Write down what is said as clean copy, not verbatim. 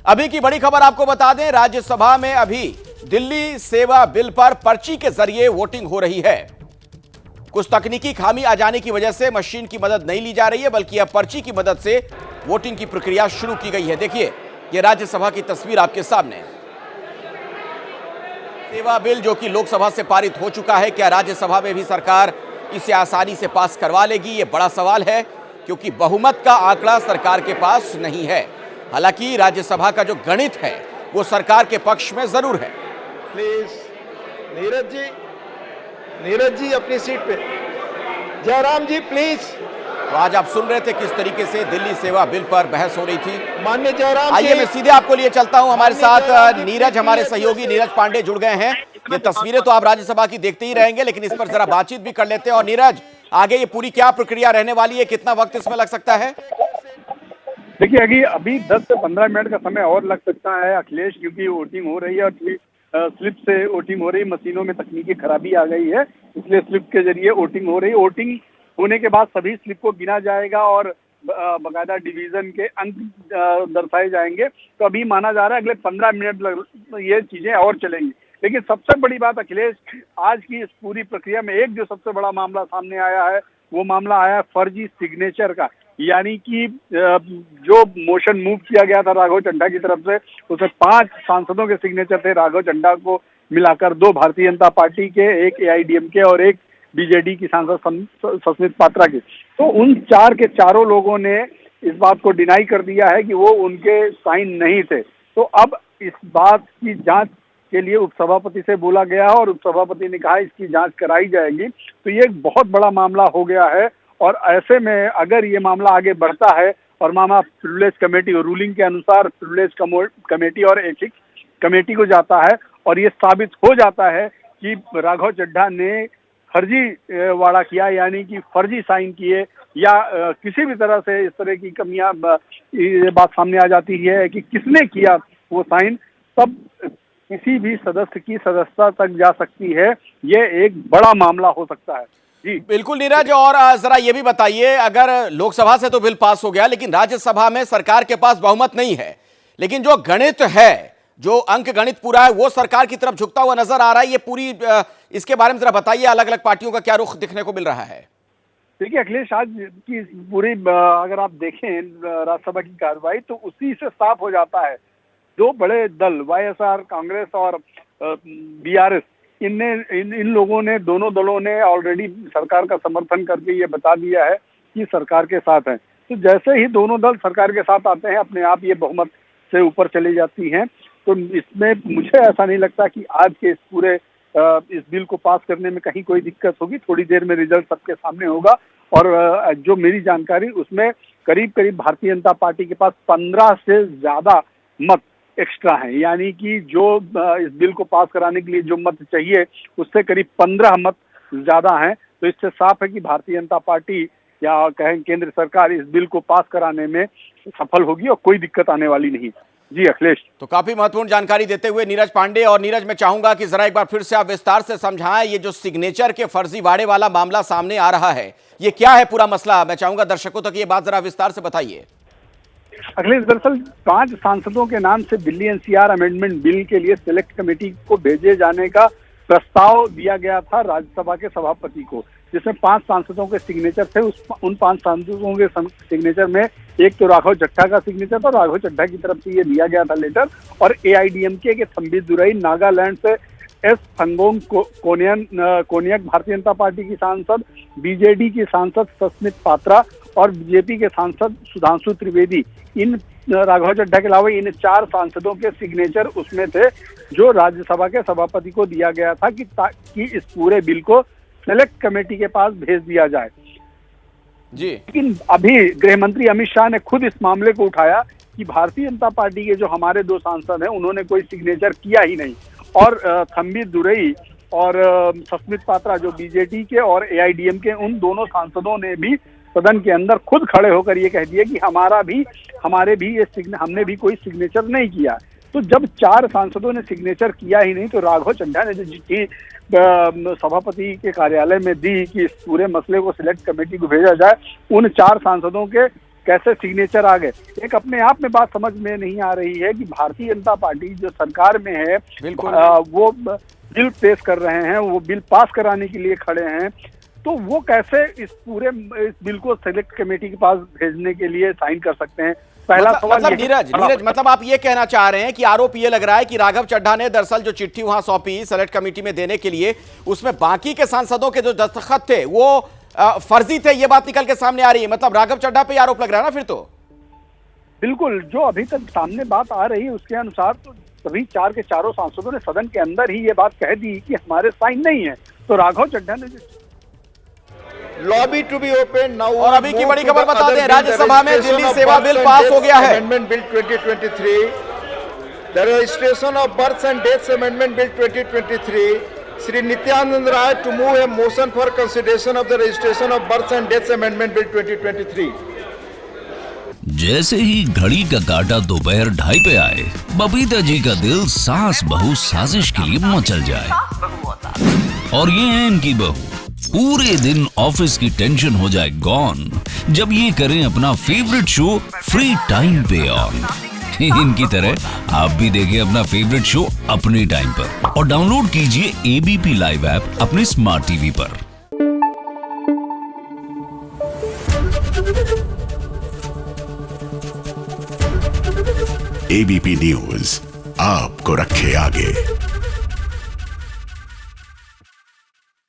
अभी की बड़ी खबर आपको बता दें, राज्यसभा में अभी दिल्ली सेवा बिल पर पर्ची के जरिए वोटिंग हो रही है। कुछ तकनीकी खामी आ जाने की वजह से मशीन की मदद नहीं ली जा रही है, बल्कि अब पर्ची की मदद से वोटिंग की प्रक्रिया शुरू की गई है। देखिए, यह राज्यसभा की तस्वीर आपके सामने है। सेवा बिल जो कि लोकसभा से पारित हो चुका है, क्या राज्यसभा में भी सरकार इसे आसानी से पास करवा लेगी? यह बड़ा सवाल है, क्योंकि बहुमत का आंकड़ा सरकार के पास नहीं है। हालांकि राज्यसभा का जो गणित है वो सरकार के पक्ष में जरूर है। प्लीज नीरज जी अपनी सीट पे। जयराम जी प्लीज। तो आज आप सुन रहे थे किस तरीके से दिल्ली सेवा बिल पर बहस हो रही थी। माननीय जयराम, आइए मैं सीधे आपको लिए चलता हूं। हमारे साथ नीरज, हमारे सहयोगी नीरज पांडे जुड़ गए हैं। ये तस्वीरें तो आप राज्यसभा की देखते ही रहेंगे, लेकिन इस पर जरा बातचीत भी कर लेते हैं। और नीरज, आगे ये पूरी क्या प्रक्रिया रहने वाली है, कितना वक्त इसमें लग सकता है? देखिए, अभी 10 से 15 मिनट का समय और लग सकता है अखिलेश, क्योंकि वोटिंग हो रही है और स्लिप से वोटिंग हो रही है। मशीनों में तकनीकी खराबी आ गई है, इसलिए स्लिप के जरिए वोटिंग हो रही है। वोटिंग होने के बाद सभी स्लिप को गिना जाएगा और बकायदा डिवीजन के अंक दर्शाए जाएंगे। तो अभी माना जा रहा है अगले 15 मिनट ये चीजें और चलेंगी। लेकिन सबसे बड़ी बात अखिलेश, आज की इस पूरी प्रक्रिया में एक जो सबसे बड़ा मामला सामने आया है, वो मामला आया फर्जी सिग्नेचर का। यानी कि जो मोशन मूव किया गया था राघव चड्ढा की तरफ से, उसमें 5 सांसदों के सिग्नेचर थे। राघव चड्ढा को मिलाकर 2 भारतीय जनता पार्टी के, एक एआईडीएमके और एक बीजेडी की सांसद सस्मित पात्रा की। तो उन 4 के चारों लोगों ने इस बात को डिनाई कर दिया है कि वो उनके साइन नहीं थे। तो अब इस बात की जांच के लिए उपसभापति से बोला गया है और उपसभापति ने कहा इसकी जांच कराई जाएगी। तो ये एक बहुत बड़ा मामला हो गया है। और ऐसे में अगर ये मामला आगे बढ़ता है और मामला प्रिविलेज कमेटी और रूलिंग के अनुसार प्रिविलेज कमेटी और एथिक्स कमेटी को जाता है और ये साबित हो जाता है कि राघव चड्ढा ने फर्जी वाड़ा किया, यानी कि फर्जी साइन किए, या किसी भी तरह से इस तरह की कमियां, ये बात सामने आ जाती है कि किसने किया वो साइन, तब किसी भी सदस्य की सदस्यता तक जा सकती है। ये एक बड़ा मामला हो सकता है। जी बिल्कुल नीरज, और जरा ये भी बताइए, अगर लोकसभा से तो बिल पास हो गया, लेकिन राज्यसभा में सरकार के पास बहुमत नहीं है, लेकिन जो गणित है, जो अंक गणित पूरा है, वो सरकार की तरफ झुकता हुआ नजर आ रहा है। ये पूरी, इसके बारे में जरा बताइए, अलग अलग पार्टियों का क्या रुख दिखने को मिल रहा है? देखिए अखिलेश, आज की पूरी अगर आप देखें राज्यसभा की कार्रवाई, तो उसी से साफ हो जाता है 2 बड़े दल वाईएसआर कांग्रेस और बीआरएस, इन लोगों ने, दोनों दलों ने ऑलरेडी सरकार का समर्थन करके ये बता दिया है कि सरकार के साथ है। तो जैसे ही दोनों दल सरकार के साथ आते हैं, अपने आप ये बहुमत से ऊपर चली जाती हैं। तो इसमें मुझे ऐसा नहीं लगता कि आज के इस पूरे इस बिल को पास करने में कहीं कोई दिक्कत होगी। थोड़ी देर में रिजल्ट सबके सामने होगा और जो मेरी जानकारी, उसमें करीब करीब भारतीय जनता पार्टी के पास 15 से ज्यादा मत एक्स्ट्रा हैं। यानी कि जो इस बिल को पास कराने के लिए जो मत चाहिए, उससे करीब 15 मत ज्यादा हैं। तो इससे साफ है कि भारतीय जनता पार्टी या कहें केंद्र सरकार इस बिल को पास कराने में सफल होगी और कोई दिक्कत आने वाली नहीं। जी अखिलेश। तो काफी महत्वपूर्ण जानकारी देते हुए नीरज पांडे। और नीरज, मैं चाहूंगा कि जरा एक बार फिर से आप विस्तार से समझाएं, ये जो सिग्नेचर के फर्जीवाड़े वाला मामला सामने आ रहा है, ये क्या है पूरा मसला? मैं चाहूंगा दर्शकों तक ये बात जरा विस्तार से बताइए। अखिलेश, दरअसल 5 सांसदों के नाम से दिल्ली एनसीआर अमेंडमेंट बिल के लिए सिलेक्ट कमेटी को भेजे जाने का प्रस्ताव दिया गया था राज्यसभा के सभापति को, जिसमें 5 सांसदों के सिग्नेचर थे। उन 5 सांसदों के सिग्नेचर में एक तो राघव चड्ढा का सिग्नेचर था। राघव चड्ढा की तरफ से ये दिया गया था लेटर। और एआईडीएमके के थम्बी दुरई, नागालैंड से एस थंगोंग कोनियक भारतीय जनता पार्टी की सांसद, बीजेडी की सांसद सस्मित पात्रा और बीजेपी के सांसद सुधांशु त्रिवेदी, इन राघव चड्ढा के अलावा इन 4 सांसदों के सिग्नेचर उसमें थे, जो राज्यसभा के सभापति को दिया गया था कि इस पूरे बिल को सेलेक्ट कमेटी के पास भेज दिया जाए। जी, लेकिन अभी गृह मंत्री अमित शाह ने खुद इस मामले को उठाया कि भारतीय जनता पार्टी के जो हमारे 2 सांसद हैं, उन्होंने कोई सिग्नेचर किया ही नहीं। और थम्बी दुरई और सस्मित पात्रा, जो बीजेडी के और एआईडीएम के, उन दोनों सांसदों ने भी सदन के अंदर खुद खड़े होकर ये कह दिया कि हमने भी कोई सिग्नेचर नहीं किया। तो जब 4 सांसदों ने सिग्नेचर किया ही नहीं, तो राघव चड्ढा ने जो चिट्ठी सभापति के कार्यालय में दी कि इस पूरे मसले को सिलेक्ट कमेटी को भेजा जाए, उन 4 सांसदों के कैसे सिग्नेचर आ गए। एक अपने आप में बात समझ में नहीं आ रही है कि भारतीय जनता पार्टी जो सरकार में है वो बिल पेश कर रहे हैं, वो बिल पास कराने के लिए खड़े हैं, तो वो कैसे इस बिल को सेलेक्ट कमेटी के पास भेजने के लिए साइन कर सकते हैं। पहला सवाल मतलब नीरज मतलब आप ये कहना चाह रहे हैं कि आरोप ये लग रहा है कि राघव चड्ढा ने दरअसल जो चिट्ठी वहां सौंपी सेलेक्ट कमेटी में देने के लिए, उसमें बाकी के सांसदों के जो दस्तखत थे वो फर्जी थे, ये बात निकल के सामने आ रही है। मतलब राघव चड्ढा पे आरोप लग रहा है ना फिर तो? बिल्कुल, जो अभी तक सामने बात आ रही है उसके अनुसार तो सभी 4 के चारों सांसदों ने सदन के अंदर ही ये बात कह दी कि हमारे साइन नहीं है। तो राघव चड्ढा ने lobby to be open now. और अभी की बड़ी खबर बता दें, राज्यसभा में दिल्ली सेवा बिल पास हो गया है। Amendment bill 2023, the registration of birth and deaths amendment bill 2023, Shri Nityanand Rai to move a motion for consideration of the registration of birth and deaths amendment bill 2023। जैसे ही घड़ी का काटा दोपहर 2:30 पे आए, बबीता जी का दिल सास बहू साजिश के लिए मचल जाए। और ये है इनकी बहू, पूरे दिन ऑफिस की टेंशन हो जाए गॉन जब ये करें अपना फेवरेट शो फ्री टाइम पे ऑन। इनकी तरह आप भी देखें अपना फेवरेट शो अपने टाइम पर और डाउनलोड कीजिए एबीपी लाइव ऐप अपने स्मार्ट टीवी पर। एबीपी न्यूज आपको रखे आगे।